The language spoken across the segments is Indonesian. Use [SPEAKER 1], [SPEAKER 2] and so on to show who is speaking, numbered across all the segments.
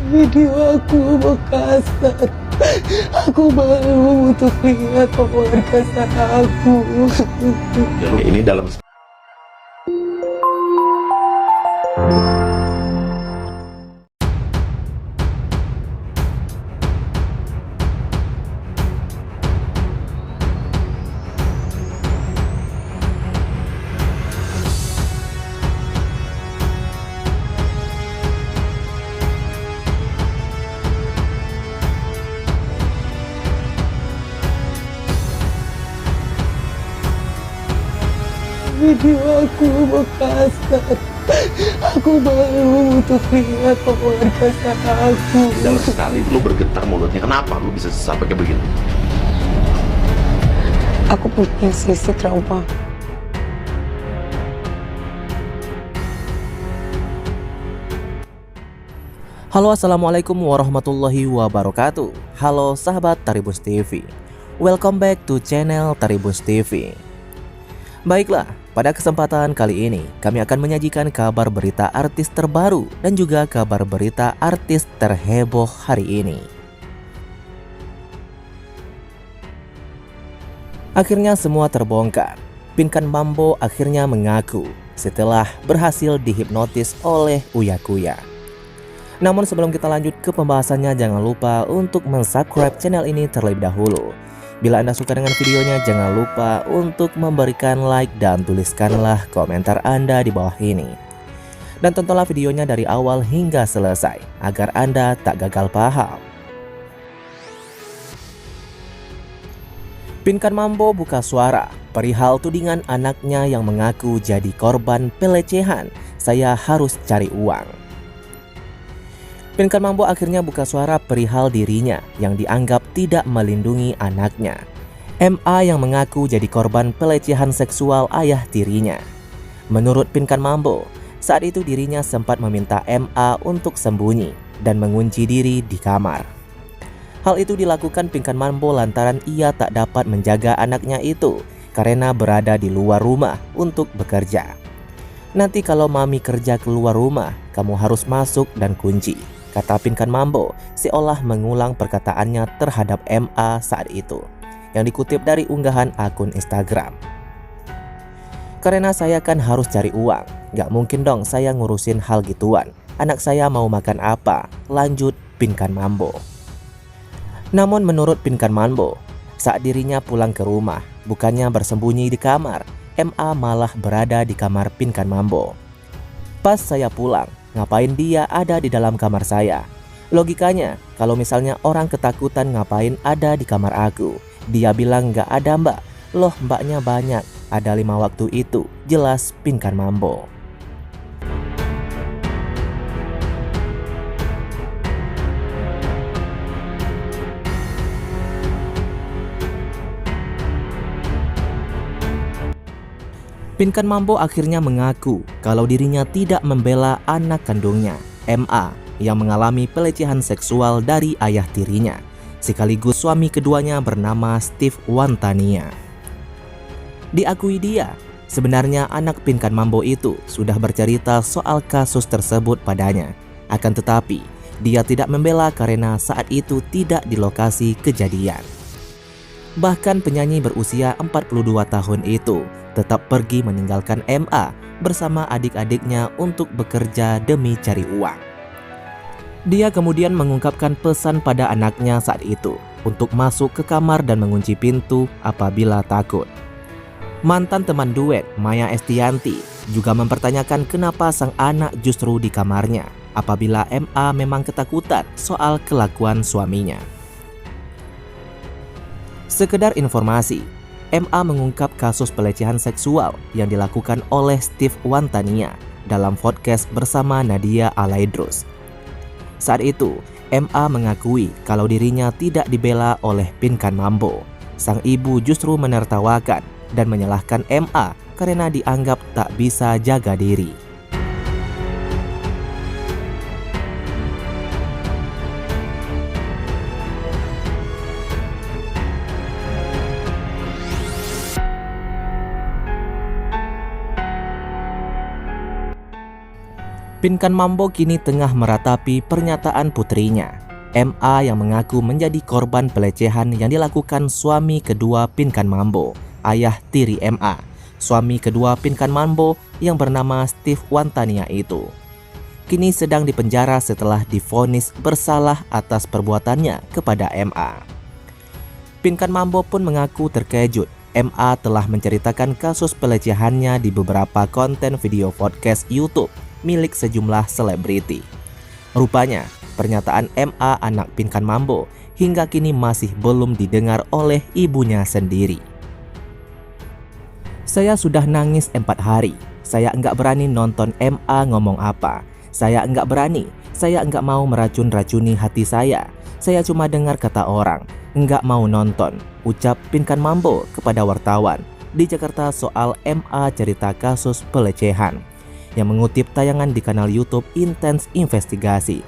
[SPEAKER 1] Video aku Makassar. Aku malu untuk lihat omongan kasar aku.
[SPEAKER 2] Ini dalam
[SPEAKER 1] Video aku Makassar. Aku malu untuk lihat omongan kasar aku.
[SPEAKER 2] dalam sekali lu bergetar mulutnya. Kenapa lu bisa sampai kayak begini?
[SPEAKER 1] Aku punya sisi trauma.
[SPEAKER 3] Halo, assalamualaikum warahmatullahi wabarakatuh. Halo sahabat Taribus TV, welcome back to channel Taribus TV. Baiklah, pada kesempatan kali ini kami akan menyajikan kabar berita artis terbaru dan juga kabar berita artis terheboh hari ini. Akhirnya semua terbongkar. Pinkan Mambo akhirnya mengaku setelah berhasil dihipnotis oleh Uya Kuya. Namun sebelum kita lanjut ke pembahasannya, jangan lupa untuk mensubscribe channel ini terlebih dahulu. Bila Anda suka dengan videonya, jangan lupa untuk memberikan like dan tuliskanlah komentar Anda di bawah ini. Dan tontonlah videonya dari awal hingga selesai agar Anda tak gagal paham. Pinkan Mambo buka suara perihal tudingan anaknya yang mengaku jadi korban pelecehan. Saya harus cari uang. Pinkan Mambo akhirnya buka suara perihal dirinya yang dianggap tidak melindungi anaknya. MA yang mengaku jadi korban pelecehan seksual ayah tirinya. Menurut Pinkan Mambo, saat itu dirinya sempat meminta MA untuk sembunyi dan mengunci diri di kamar. Hal itu dilakukan Pinkan Mambo lantaran ia tak dapat menjaga anaknya itu karena berada di luar rumah untuk bekerja. Nanti kalau mami kerja keluar rumah, kamu harus masuk dan kunci, kata Pinkan Mambo seolah mengulang perkataannya terhadap MA saat itu, yang dikutip dari unggahan akun Instagram. Karena saya kan harus cari uang, gak mungkin dong saya ngurusin hal gituan. Anak saya mau makan apa? Lanjut Pinkan Mambo. Namun menurut Pinkan Mambo, saat dirinya pulang ke rumah, bukannya bersembunyi di kamar, MA malah berada di kamar Pinkan Mambo. Pas saya pulang, ngapain dia ada di dalam kamar saya? Logikanya, kalau misalnya orang ketakutan ngapain ada di kamar aku? Dia bilang gak ada mbak. Loh mbaknya banyak, ada 5 waktu itu, jelas Pinkan Mambo. Pinkan Mambo akhirnya mengaku kalau dirinya tidak membela anak kandungnya, MA, yang mengalami pelecehan seksual dari ayah tirinya, sekaligus suami keduanya bernama Steve Wantania. Diakui dia, sebenarnya anak Pinkan Mambo itu sudah bercerita soal kasus tersebut padanya. Akan tetapi, dia tidak membela karena saat itu tidak di lokasi kejadian. Bahkan penyanyi berusia 42 tahun itu tetap pergi meninggalkan MA bersama adik-adiknya untuk bekerja demi cari uang. Dia kemudian mengungkapkan pesan pada anaknya saat itu untuk masuk ke kamar dan mengunci pintu apabila takut. Mantan teman duet Maya Estianty juga mempertanyakan kenapa sang anak justru di kamarnya apabila MA memang ketakutan soal kelakuan suaminya. Sekedar informasi, MA mengungkap kasus pelecehan seksual yang dilakukan oleh Steve Wantania dalam podcast bersama Nadia Alaidrus. Saat itu, MA mengakui kalau dirinya tidak dibela oleh Pinkan Mambo. Sang ibu justru menertawakan dan menyalahkan MA karena dianggap tak bisa jaga diri. Pinkan Mambo kini tengah meratapi pernyataan putrinya, MA, yang mengaku menjadi korban pelecehan yang dilakukan suami kedua Pinkan Mambo, ayah tiri MA. Suami kedua Pinkan Mambo yang bernama Steve Wantania itu kini sedang dipenjara setelah divonis bersalah atas perbuatannya kepada MA. Pinkan Mambo pun mengaku terkejut. MA telah menceritakan kasus pelecehannya di beberapa konten video podcast YouTube milik sejumlah selebriti. Rupanya, pernyataan MA anak Pinkan Mambo hingga kini masih belum didengar oleh ibunya sendiri. Saya sudah nangis 4 hari. Saya enggak berani nonton MA ngomong apa. Saya enggak berani. Saya enggak mau meracun-racuni hati saya. Saya cuma dengar kata orang. Enggak mau nonton, ucap Pinkan Mambo kepada wartawan di Jakarta soal MA cerita kasus pelecehan, yang mengutip tayangan di kanal YouTube Intens Investigasi.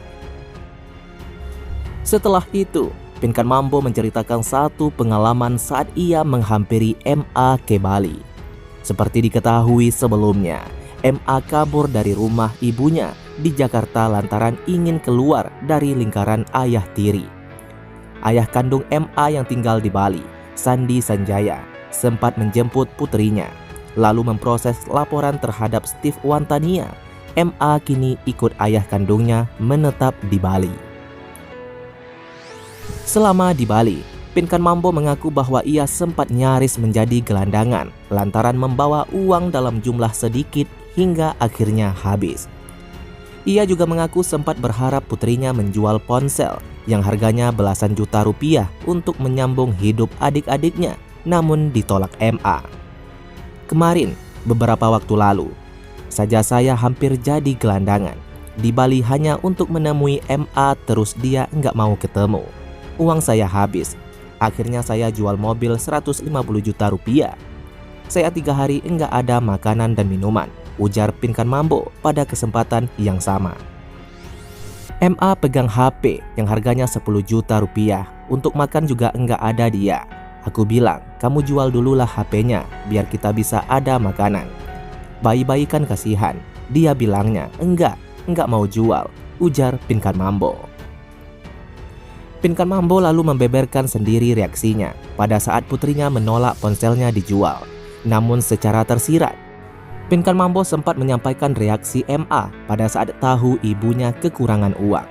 [SPEAKER 3] Setelah itu, Pinkan Mambo menceritakan satu pengalaman saat ia menghampiri MA ke Bali. Seperti diketahui sebelumnya, MA kabur dari rumah ibunya di Jakarta lantaran ingin keluar dari lingkaran ayah tiri. Ayah kandung MA yang tinggal di Bali, Sandi Sanjaya, sempat menjemput putrinya, lalu memproses laporan terhadap Steve Wantania. MA kini ikut ayah kandungnya menetap di Bali. Selama di Bali, Pinkan Mambo mengaku bahwa ia sempat nyaris menjadi gelandangan lantaran membawa uang dalam jumlah sedikit hingga akhirnya habis. Ia juga mengaku sempat berharap putrinya menjual ponsel yang harganya belasan juta rupiah untuk menyambung hidup adik-adiknya, namun ditolak MA. Kemarin, beberapa waktu lalu, saja saya hampir jadi gelandangan di Bali hanya untuk menemui MA, terus dia nggak mau ketemu. Uang saya habis. Akhirnya saya jual mobil 150 juta rupiah. Saya 3 hari enggak ada makanan dan minuman, ujar Pinkan Mambo pada kesempatan yang sama. MA pegang HP yang harganya 10 juta rupiah. Untuk makan juga enggak ada dia. Aku bilang, kamu jual dululah HP-nya biar kita bisa ada makanan. Bayi-bayi kan kasihan. Dia bilangnya, enggak mau jual, ujar Pinkan Mambo. Pinkan Mambo lalu membeberkan sendiri reaksinya pada saat putrinya menolak ponselnya dijual. Namun secara tersirat, Pinkan Mambo sempat menyampaikan reaksi MA pada saat tahu ibunya kekurangan uang.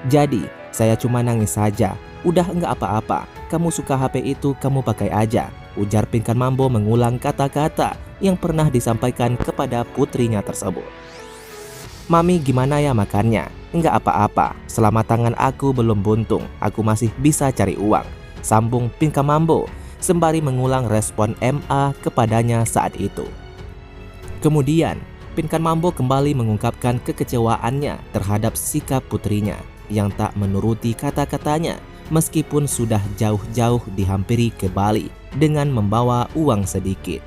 [SPEAKER 3] Jadi, saya cuma nangis saja. Udah enggak apa-apa, kamu suka HP itu kamu pakai aja, ujar Pinkan Mambo mengulang kata-kata yang pernah disampaikan kepada putrinya tersebut. Mami gimana ya makannya? Enggak apa-apa, selama tangan aku belum buntung, aku masih bisa cari uang, sambung Pinkan Mambo sembari mengulang respon MA kepadanya saat itu. Kemudian, Pinkan Mambo kembali mengungkapkan kekecewaannya terhadap sikap putrinya yang tak menuruti kata-katanya meskipun sudah jauh-jauh dihampiri ke Bali dengan membawa uang sedikit.